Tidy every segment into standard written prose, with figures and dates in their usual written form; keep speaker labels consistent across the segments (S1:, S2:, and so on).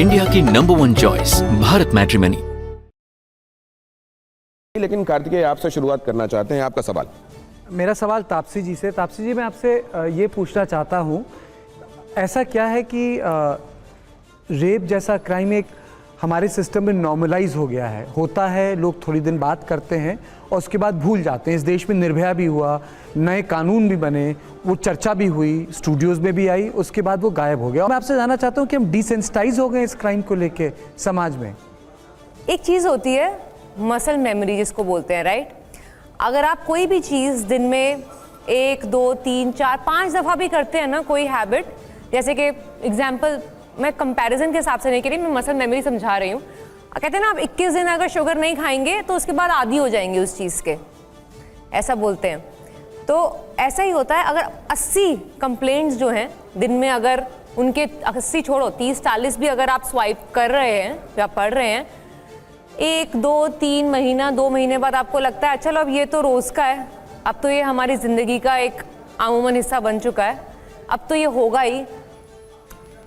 S1: India की #1 choice Bharat matrimony.
S2: लेकिन कार्तिकेय, आपसे शुरुआत करना चाहते हैं। आपका सवाल।
S3: मेरा सवाल तापसी जी से। तापसी जी, मैं आपसे ये पूछना चाहता हूँ, ऐसा क्या है कि रेप जैसा क्राइम एक हमारे सिस्टम में नॉर्मलाइज हो गया है, होता है, लोग थोड़ी दिन बात करते हैं और उसके बाद भूल जाते हैं। इस देश में निर्भया भी हुआ, नए कानून भी बने, वो चर्चा भी हुई, स्टूडियोज़ में भी आई, उसके बाद वो गायब हो गया। मैं आपसे जानना चाहता हूँ कि हम डिसेंसिटाइज हो गए इस क्राइम को लेके समाज में।
S4: एक चीज़ होती है मसल मेमोरी जिसको बोलते हैं, राइट। अगर आप कोई भी चीज़ दिन में 1, 2, 3, 4, 5 दफ़ा भी करते हैं ना, कोई हैबिट, जैसे कि एग्जाम्पल मैं कंपैरिजन के हिसाब से नहीं कह रही, मैं मसल मेमोरी समझा रही हूँ। कहते हैं ना, आप 21 दिन अगर शुगर नहीं खाएंगे तो उसके बाद आदी हो जाएंगे उस चीज़ के, ऐसा बोलते हैं। तो ऐसा ही होता है। अगर 80 कंप्लेंट्स जो हैं दिन में, अगर उनके 80 छोड़ो 30-40 भी अगर आप स्वाइप कर रहे हैं या पढ़ रहे हैं, 1, 2, 3 महीना, 2 महीने बाद आपको लगता है चलो अब ये तो रोज़ का है, अब तो ये हमारी ज़िंदगी का एक आमूमन हिस्सा बन चुका है, अब तो ये होगा ही।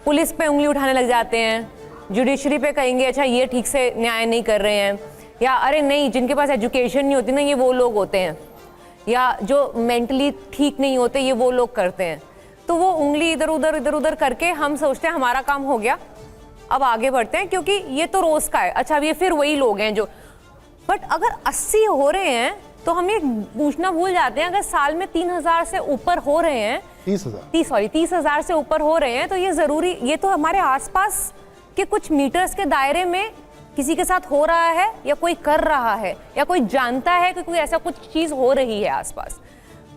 S4: पुलिस पे उंगली उठाने लग जाते हैं, जुडिशरी पे कहेंगे अच्छा ये ठीक से न्याय नहीं कर रहे हैं, या अरे नहीं, जिनके पास एजुकेशन नहीं होती ना, ये वो लोग होते हैं, या जो मेंटली ठीक नहीं होते ये वो लोग करते हैं। तो वो उंगली इधर उधर करके हम सोचते हैं हमारा काम हो गया, अब आगे बढ़ते हैं क्योंकि ये तो रोज़ का है। अच्छा, अब ये फिर वही लोग हैं जो, बट अगर 80 हो रहे हैं तो हम ये पूछना भूल जाते हैं, अगर साल में 3000 से ऊपर हो रहे हैं, 30,000 से ऊपर हो रहे हैं, तो ये ज़रूरी, ये तो हमारे आसपास के कुछ मीटर्स के दायरे में किसी के साथ हो रहा है, या कोई कर रहा है, या कोई जानता है कि कोई ऐसा कुछ चीज़ हो रही है आसपास।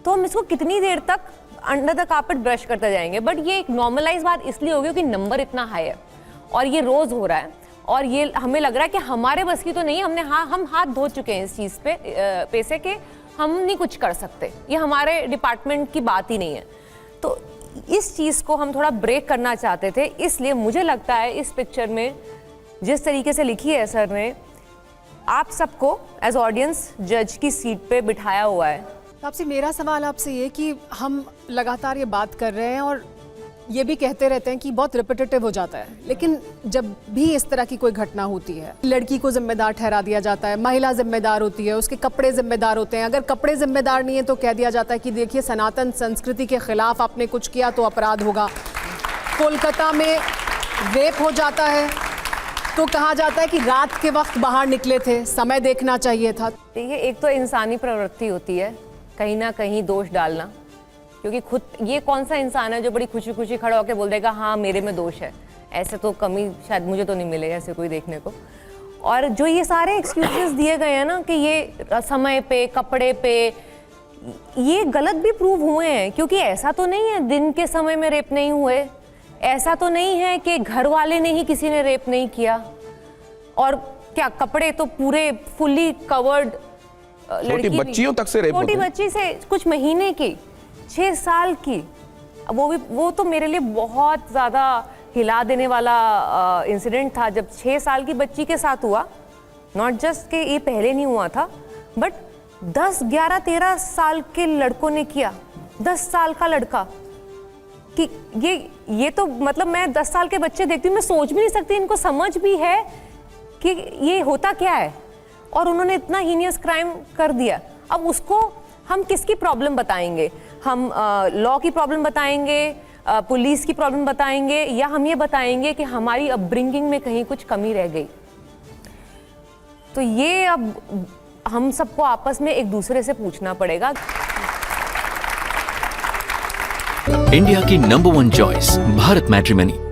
S4: तो हम इसको कितनी देर तक अंडर द कार्पेट ब्रश करते जाएंगे। बट ये एक नॉर्मलाइज बात इसलिए होगी क्योंकि नंबर इतना हाई है और ये रोज़ हो रहा है, और ये हमें लग रहा है कि हमारे बस की तो नहीं, हम हाथ धो चुके हैं इस चीज़ पे से कि हम नहीं कुछ कर सकते, ये हमारे डिपार्टमेंट की बात ही नहीं है। तो इस चीज़ को हम थोड़ा ब्रेक करना चाहते थे, इसलिए मुझे लगता है इस पिक्चर में जिस तरीके से लिखी है सर ने, आप सबको एज ऑडियंस जज की सीट पे बिठाया हुआ है।
S5: आपसे मेरा सवाल आपसे ये कि हम लगातार ये बात कर रहे हैं और ये भी कहते रहते हैं कि बहुत रिपीटेटिव हो जाता है, लेकिन जब भी इस तरह की कोई घटना होती है, लड़की को जिम्मेदार ठहरा दिया जाता है, महिला जिम्मेदार होती है, उसके कपड़े जिम्मेदार होते हैं। अगर कपड़े जिम्मेदार नहीं है तो कह दिया जाता है कि देखिए सनातन संस्कृति के खिलाफ आपने कुछ किया तो अपराध होगा। कोलकाता में रेप हो जाता है तो कहा जाता है कि रात के वक्त बाहर निकले थे, समय देखना चाहिए था।
S4: देखिए, एक तो इंसानी प्रवृत्ति होती है कहीं ना कहीं दोष डालना, क्योंकि खुद ये कौन सा इंसान है जो बड़ी खुशी खुशी खड़ा होकर बोल देगा हाँ मेरे में दोष है। ऐसे तो कमी शायद मुझे तो नहीं मिले ऐसे कोई देखने को। और जो ये सारे एक्सक्यूजेस दिए गए हैं ना कि ये समय पे, कपड़े पे, ये गलत भी प्रूव हुए हैं, क्योंकि ऐसा तो नहीं है दिन के समय में रेप नहीं हुए, ऐसा तो नहीं है कि घर वाले ने ही किसी ने रेप नहीं किया। और क्या कपड़े तो पूरे फुल्ली कवर्ड,
S2: छोटी बच्चियों तक से रेप होते हैं।
S4: छोटी बच्ची से कुछ महीने की, 6 साल की, वो तो मेरे लिए बहुत ज़्यादा हिला देने वाला इंसिडेंट था जब 6 साल की बच्ची के साथ हुआ। नॉट जस्ट कि ये पहले नहीं हुआ था, बट 10, 11, 13 साल के लड़कों ने किया। 10 साल का लड़का कि ये तो मतलब मैं 10 साल के बच्चे देखती हूँ, मैं सोच भी नहीं सकती इनको समझ भी है कि ये होता क्या है, और उन्होंने इतना हीनियस क्राइम कर दिया। अब उसको हम किसकी प्रॉब्लम बताएंगे? हम लॉ की प्रॉब्लम बताएंगे, पुलिस की प्रॉब्लम बताएंगे, या हम ये बताएंगे कि हमारी अपब्रिंगिंग में कहीं कुछ कमी रह गई? तो ये अब हम सबको आपस में एक दूसरे से पूछना पड़ेगा।
S1: इंडिया की #1 चॉइस भारत मैट्रिमनी।